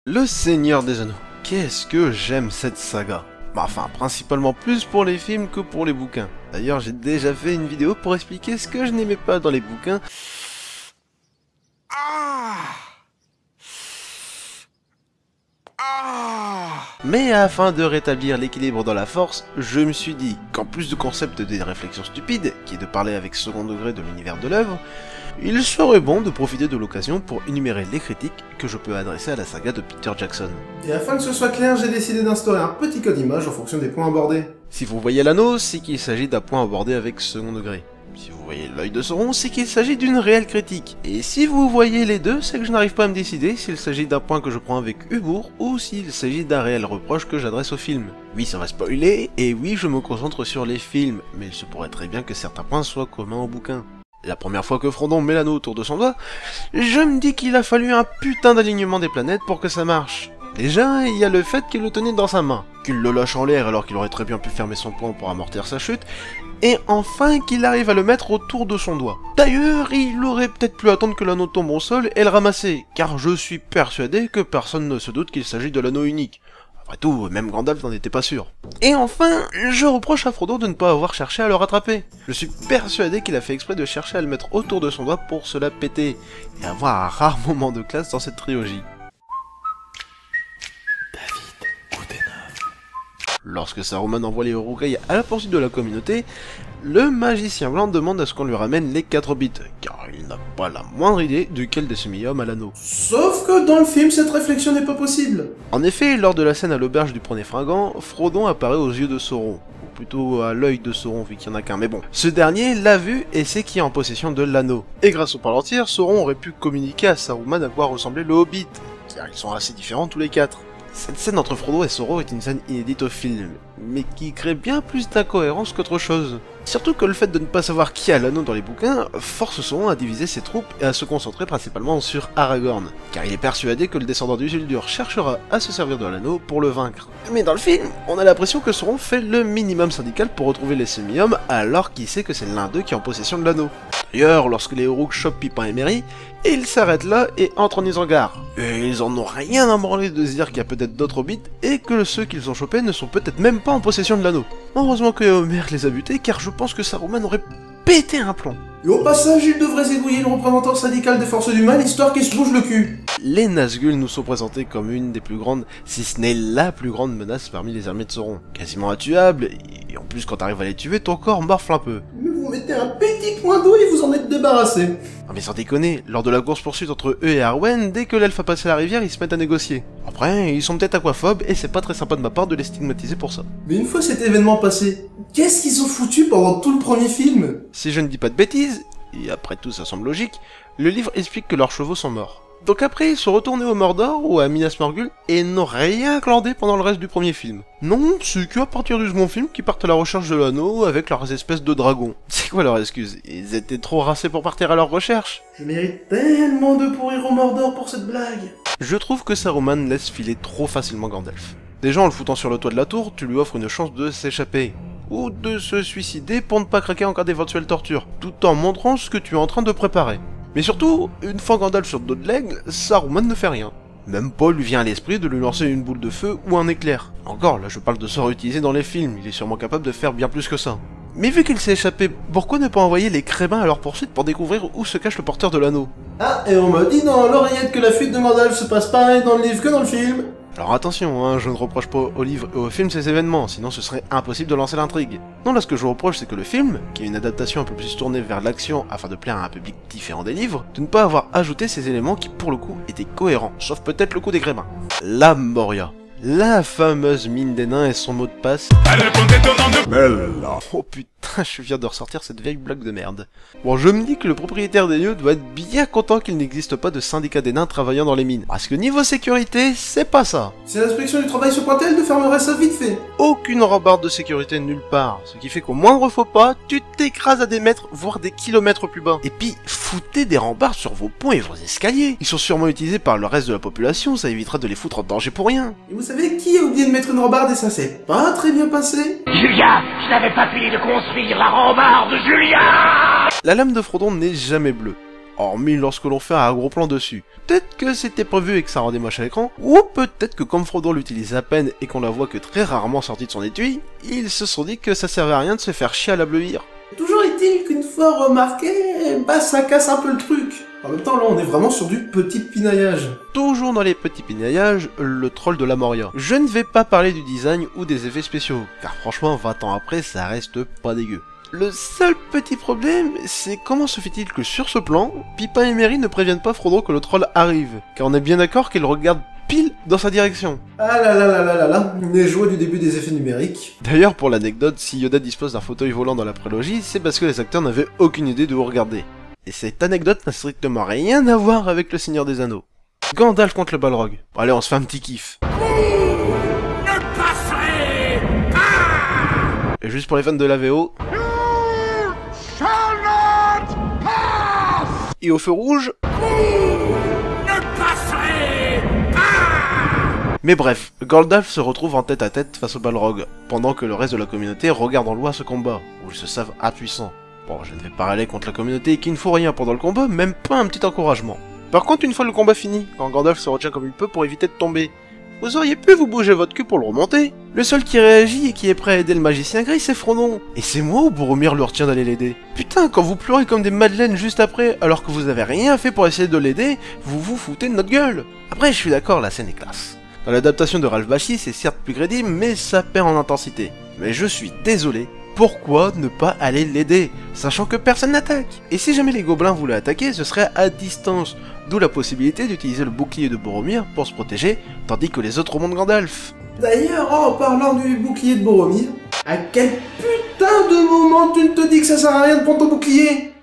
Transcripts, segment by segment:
Le Seigneur des Anneaux. Qu'est-ce que j'aime cette saga. Enfin, principalement plus pour les films que pour les bouquins. D'ailleurs, j'ai déjà fait une vidéo pour expliquer ce que je n'aimais pas dans les bouquins. Mais afin de rétablir l'équilibre dans la force, je me suis dit qu'en plus du concept des réflexions stupides, qui est de parler avec second degré de l'univers de l'œuvre, il serait bon de profiter de l'occasion pour énumérer les critiques que je peux adresser à la saga de Peter Jackson. Et afin que ce soit clair, j'ai décidé d'instaurer un petit code image en fonction des points abordés. Si vous voyez l'anneau, c'est qu'il s'agit d'un point abordé avec second degré. Si vous voyez l'œil de Sauron, c'est qu'il s'agit d'une réelle critique. Et si vous voyez les deux, c'est que je n'arrive pas à me décider s'il s'agit d'un point que je prends avec humour ou s'il s'agit d'un réel reproche que j'adresse au film. Oui, ça va spoiler, et oui, je me concentre sur les films, mais il se pourrait très bien que certains points soient communs au bouquin. La première fois que Frodon met l'anneau autour de son doigt, je me dis qu'il a fallu un putain d'alignement des planètes pour que ça marche. Déjà, il y a le fait qu'il le tenait dans sa main, qu'il le lâche en l'air alors qu'il aurait très bien pu fermer son poing pour amortir sa chute, et enfin qu'il arrive à le mettre autour de son doigt. D'ailleurs, il aurait peut-être pu attendre que l'anneau tombe au sol et le ramasser, car je suis persuadé que personne ne se doute qu'il s'agit de l'anneau unique. Après tout, même Gandalf n'en était pas sûr. Et enfin, je reproche à Frodon de ne pas avoir cherché à le rattraper. Je suis persuadé qu'il a fait exprès de chercher à le mettre autour de son doigt pour se la péter, et avoir un rare moment de classe dans cette trilogie. Lorsque Saruman envoie les Uruk-hai à la poursuite de la communauté, le magicien blanc demande à ce qu'on lui ramène les 4 bits, car il n'a pas la moindre idée duquel des semi-hommes a l'anneau. Sauf que dans le film, cette réflexion n'est pas possible. En effet, lors de la scène à l'auberge du Premier Fringant, Frodon apparaît aux yeux de Sauron, ou plutôt à l'œil de Sauron vu qu'il n'y en a qu'un, mais bon. Ce dernier l'a vu et sait qui est en possession de l'anneau. Et grâce au parlantier, Sauron aurait pu communiquer à Saruman à quoi ressemblait le Hobbit, car ils sont assez différents tous les 4. Cette scène entre Frodo et Sauron est une scène inédite au film, mais qui crée bien plus d'incohérence qu'autre chose. Surtout que le fait de ne pas savoir qui a l'anneau dans les bouquins force Sauron à diviser ses troupes et à se concentrer principalement sur Aragorn, car il est persuadé que le descendant d'Isildur cherchera à se servir de l'anneau pour le vaincre. Mais dans le film, on a l'impression que Sauron fait le minimum syndical pour retrouver les semi-hommes alors qu'il sait que c'est l'un d'eux qui est en possession de l'anneau. D'ailleurs, lorsque les Uruk chopent Pippin et Merry, ils s'arrêtent là et entrent en Isengard. Et ils en ont rien à branler de se dire qu'il y a peut-être d'autres hobbits et que ceux qu'ils ont chopés ne sont peut-être même pas en possession de l'anneau. Heureusement que Homer les a butés, car je pense que Saruman aurait pété un plomb. Et au passage, il devrait zigouiller le représentant syndical des forces du mal, histoire qu'il se bouge le cul. Les Nazgûl nous sont présentés comme une des plus grandes, si ce n'est la plus grande menace parmi les armées de Sauron. Quasiment intuables, et en plus quand t'arrives à les tuer, ton corps morfle un peu. Mais vous mettez un petit point d'eau et vous en êtes débarrassé. Ah mais sans déconner, lors de la course-poursuite entre eux et Arwen, dès que l'elfe a passé la rivière, ils se mettent à négocier. Après, ils sont peut-être aquaphobes, et c'est pas très sympa de ma part de les stigmatiser pour ça. Mais une fois cet événement passé, qu'est-ce qu'ils ont foutu pendant tout le premier film? Si je ne dis pas de bêtises, et après tout ça semble logique, le livre explique que leurs chevaux sont morts. Donc après, ils sont retournés au Mordor ou à Minas Morgul et n'ont rien glandé pendant le reste du premier film. Non, c'est qu'à partir du second film qu'ils partent à la recherche de l'anneau avec leurs espèces de dragons. C'est quoi leur excuse? Ils étaient trop rincés pour partir à leur recherche? Je mérite tellement de pourrir au Mordor pour cette blague. Je trouve que Saruman laisse filer trop facilement Gandalf. Déjà en le foutant sur le toit de la tour, tu lui offres une chance de s'échapper. Ou de se suicider pour ne pas craquer en cas d'éventuelle torture, tout en montrant ce que tu es en train de préparer. Mais surtout, une fois Gandalf sur le dos de l'aigle, Saruman ne fait rien. Même pas lui vient à l'esprit de lui lancer une boule de feu ou un éclair. Encore, là je parle de sorts utilisés dans les films, il est sûrement capable de faire bien plus que ça. Mais vu qu'il s'est échappé, pourquoi ne pas envoyer les Crébins à leur poursuite pour découvrir où se cache le porteur de l'anneau? Ah, et on m'a dit dans l'oreillette que la fuite de Gandalf se passe pareil dans le livre que dans le film. Alors attention, hein, je ne reproche pas au livre et au film ces événements, sinon ce serait impossible de lancer l'intrigue. Non, là ce que je reproche c'est que le film, qui est une adaptation un peu plus tournée vers l'action afin de plaire à un public différent des livres, de ne pas avoir ajouté ces éléments qui pour le coup étaient cohérents, sauf peut-être le coup des Crébins. La Moria. La fameuse mine des nains et son mot de passe. Oh putain, je viens de ressortir cette vieille blague de merde. Bon, je me dis que le propriétaire des lieux doit être bien content qu'il n'existe pas de syndicat des nains travaillant dans les mines. Parce que niveau sécurité, c'est pas ça. Si l'inspection du travail se pointait, elle te fermerait ça vite fait. Aucune rambarde de sécurité nulle part, ce qui fait qu'au moindre faux pas, tu t'écrases à des mètres, voire des kilomètres plus bas. Et puis, foutez des rambardes sur vos ponts et vos escaliers. Ils sont sûrement utilisés par le reste de la population, ça évitera de les foutre en danger pour rien. Et vous savez qui a oublié de mettre une rambarde et ça s'est pas très bien passé? Julia, je n'avais pas fini de construire la rambarde, Julia! La lame de Frodon n'est jamais bleue. hormis lorsque l'on fait un gros plan dessus. Peut-être que c'était prévu et que ça rendait moche à l'écran, ou peut-être que comme Frodon l'utilise à peine et qu'on la voit que très rarement sortie de son étui, ils se sont dit que ça servait à rien de se faire chier à la bleuir. Toujours est-il qu'une fois remarqué, bah ça casse un peu le truc. En même temps, là, on est vraiment sur du petit pinaillage. Toujours dans les petits pinaillages, le troll de la Moria. Je ne vais pas parler du design ou des effets spéciaux, car franchement, 20 ans après, ça reste pas dégueu. Le seul petit problème, c'est comment se fait-il que sur ce plan, Pipin et Merry ne préviennent pas Frodon que le troll arrive, car on est bien d'accord qu'il regarde pile dans sa direction. Ah là là là là là là, les joies du début des effets numériques. D'ailleurs, pour l'anecdote, si Yoda dispose d'un fauteuil volant dans la prélogie, c'est parce que les acteurs n'avaient aucune idée de où regarder. Et cette anecdote n'a strictement rien à voir avec le Seigneur des Anneaux. Gandalf contre le Balrog. Allez, on se fait un petit kiff. Ne passerez pas. Et juste pour les fans de la VO. Et au feu rouge. Ne passerez pas. Mais bref, Gandalf se retrouve en tête à tête face au Balrog, pendant que le reste de la communauté regarde en loin ce combat, où ils se savent impuissants. Bon, je ne vais pas râler contre la communauté qui ne fout rien pendant le combat, même pas un petit encouragement. Par contre, une fois le combat fini, quand Gandalf se retient comme il peut pour éviter de tomber, vous auriez pu vous bouger votre cul pour le remonter. Le seul qui réagit et qui est prêt à aider le magicien gris, c'est Frodon. Et c'est moi ou Boromir le retient d'aller l'aider. Putain, quand vous pleurez comme des madeleines juste après, alors que vous avez rien fait pour essayer de l'aider, vous vous foutez de notre gueule. Après, je suis d'accord, la scène est classe. Dans l'adaptation de Ralph Bakshi, c'est certes plus crédible, mais ça perd en intensité. Mais je suis désolé. Pourquoi ne pas aller l'aider, sachant que personne n'attaque? Et si jamais les gobelins voulaient attaquer, ce serait à distance, d'où la possibilité d'utiliser le bouclier de Boromir pour se protéger, tandis que les autres remontent Gandalf. D'ailleurs, en parlant du bouclier de Boromir, à quel putain de moment tu ne te dis que ça sert à rien de prendre ton bouclier?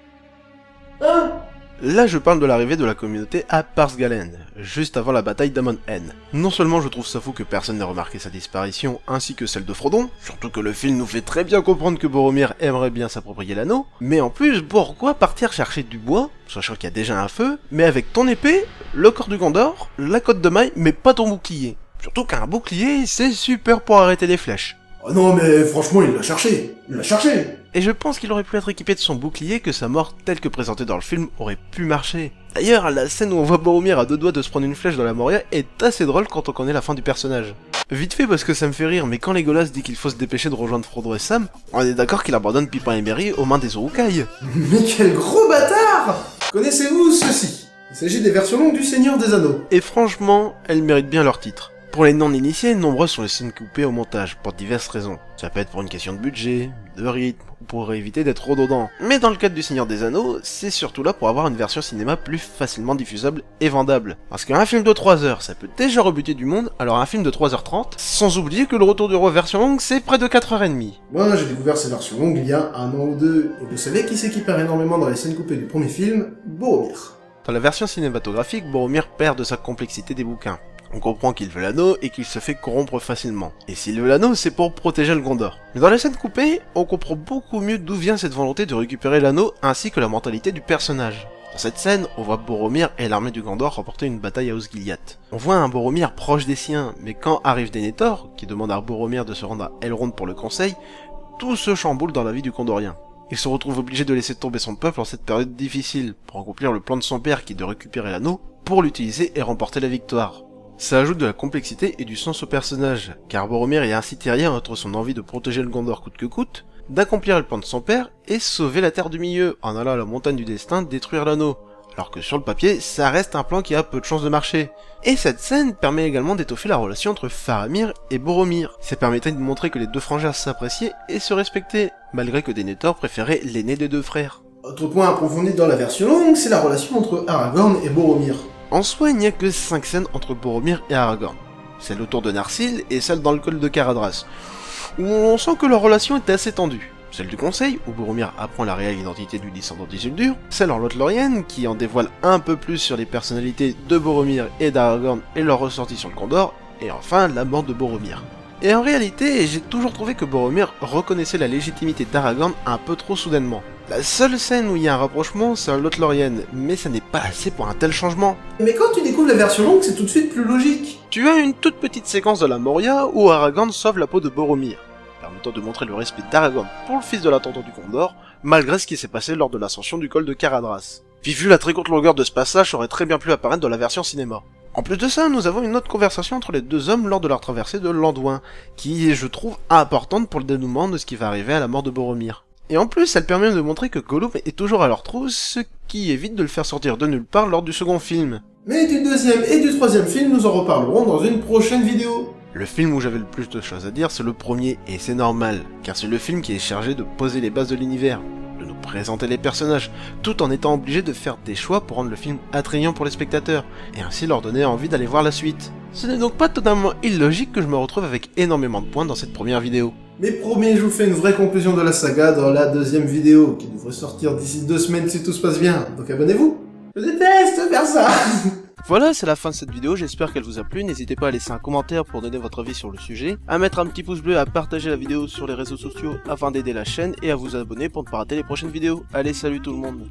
Hein? Là, je parle de l'arrivée de la communauté à Parsgalen, juste avant la bataille d'Amon Hen. Non seulement je trouve ça fou que personne n'ait remarqué sa disparition, ainsi que celle de Frodon, surtout que le film nous fait très bien comprendre que Boromir aimerait bien s'approprier l'anneau, mais en plus, pourquoi partir chercher du bois, sachant qu'il y a déjà un feu, mais avec ton épée, le corps du Gondor, la côte de maille, mais pas ton bouclier. Surtout qu'un bouclier, c'est super pour arrêter les flèches. Oh non mais franchement, il l'a cherché. Il l'a cherché. Et je pense qu'il aurait pu être équipé de son bouclier que sa mort telle que présentée dans le film aurait pu marcher. D'ailleurs, la scène où on voit Boromir à deux doigts de se prendre une flèche dans la Moria est assez drôle quand on connaît la fin du personnage. Vite fait parce que ça me fait rire, mais quand Legolas dit qu'il faut se dépêcher de rejoindre Frodo et Sam, on est d'accord qu'il abandonne Pipin et Merry aux mains des Uruk-hai. Mais quel gros bâtard! Connaissez-vous ceci? Il s'agit des versions longues du Seigneur des Anneaux. Et franchement, elles méritent bien leur titre. Pour les non-initiés, nombreuses sont les scènes coupées au montage, pour diverses raisons. Ça peut être pour une question de budget, de rythme, ou pour éviter d'être redondant. Mais dans le cadre du Seigneur des Anneaux, c'est surtout là pour avoir une version cinéma plus facilement diffusable et vendable. Parce qu'un film de 3 heures, ça peut déjà rebuter du monde, alors un film de 3h30, sans oublier que le Retour du Roi version longue, c'est près de 4h30. Moi, j'ai découvert ces versions longues il y a 1 an ou 2, et vous savez qui s'équipère énormément dans les scènes coupées du premier film? Boromir. Dans la version cinématographique, Boromir perd de sa complexité des bouquins. On comprend qu'il veut l'anneau et qu'il se fait corrompre facilement. Et s'il veut l'anneau, c'est pour protéger le Gondor. Mais dans les scènes coupées, on comprend beaucoup mieux d'où vient cette volonté de récupérer l'anneau ainsi que la mentalité du personnage. Dans cette scène, on voit Boromir et l'armée du Gondor remporter une bataille à Osgiliath. On voit un Boromir proche des siens, mais quand arrive Denethor, qui demande à Boromir de se rendre à Elrond pour le conseil, tout se chamboule dans la vie du Gondorien. Il se retrouve obligé de laisser tomber son peuple en cette période difficile, pour accomplir le plan de son père qui est de récupérer l'anneau, pour l'utiliser et remporter la victoire. Ça ajoute de la complexité et du sens au personnage, car Boromir est ainsi terrien entre son envie de protéger le Gondor coûte que coûte, d'accomplir le plan de son père et sauver la Terre du Milieu en allant à la montagne du destin détruire l'anneau, alors que sur le papier, ça reste un plan qui a peu de chances de marcher. Et cette scène permet également d'étoffer la relation entre Faramir et Boromir. Ça permettait de montrer que les deux frangins s'appréciaient et se respectaient, malgré que Denethor préférait l'aîné des deux frères. Autre point approfondi dans la version longue, c'est la relation entre Aragorn et Boromir. En soi, il n'y a que 5 scènes entre Boromir et Aragorn. Celle autour de Narsil et celle dans le col de Caradhras, où on sent que leur relation est assez tendue. Celle du conseil, où Boromir apprend la réelle identité du descendant d'Isildur, celle en Lothlórien, qui en dévoile un peu plus sur les personnalités de Boromir et d'Aragorn et leur ressortie sur le Gondor, et enfin la mort de Boromir. Et en réalité, j'ai toujours trouvé que Boromir reconnaissait la légitimité d'Aragorn un peu trop soudainement. La seule scène où il y a un rapprochement, c'est en Lothlórien, mais ça n'est pas assez pour un tel changement. Mais quand tu découvres la version longue, c'est tout de suite plus logique. Tu as une toute petite séquence de la Moria où Aragorn sauve la peau de Boromir, permettant de montrer le respect d'Aragorn pour le fils de l'intendant du Gondor, malgré ce qui s'est passé lors de l'ascension du col de Caradhras. Puis vu la très courte longueur de ce passage, ça aurait très bien pu apparaître dans la version cinéma. En plus de ça, nous avons une autre conversation entre les deux hommes lors de leur traversée de l'Anduin, qui est, je trouve, importante pour le dénouement de ce qui va arriver à la mort de Boromir. Et en plus, elle permet de montrer que Gollum est toujours à leur trousse, ce qui évite de le faire sortir de nulle part lors du second film. Mais du deuxième et du troisième film, nous en reparlerons dans une prochaine vidéo. Le film où j'avais le plus de choses à dire, c'est le premier, et c'est normal, car c'est le film qui est chargé de poser les bases de l'univers, de nous présenter les personnages, tout en étant obligé de faire des choix pour rendre le film attrayant pour les spectateurs, et ainsi leur donner envie d'aller voir la suite. Ce n'est donc pas totalement illogique que je me retrouve avec énormément de points dans cette première vidéo. Mais promis, je vous fais une vraie conclusion de la saga dans la deuxième vidéo, qui devrait sortir d'ici 2 semaines si tout se passe bien, donc abonnez-vous. Je déteste faire ça. Voilà, c'est la fin de cette vidéo, j'espère qu'elle vous a plu, n'hésitez pas à laisser un commentaire pour donner votre avis sur le sujet, à mettre un petit pouce bleu, à partager la vidéo sur les réseaux sociaux afin d'aider la chaîne, et à vous abonner pour ne pas rater les prochaines vidéos. Allez, salut tout le monde.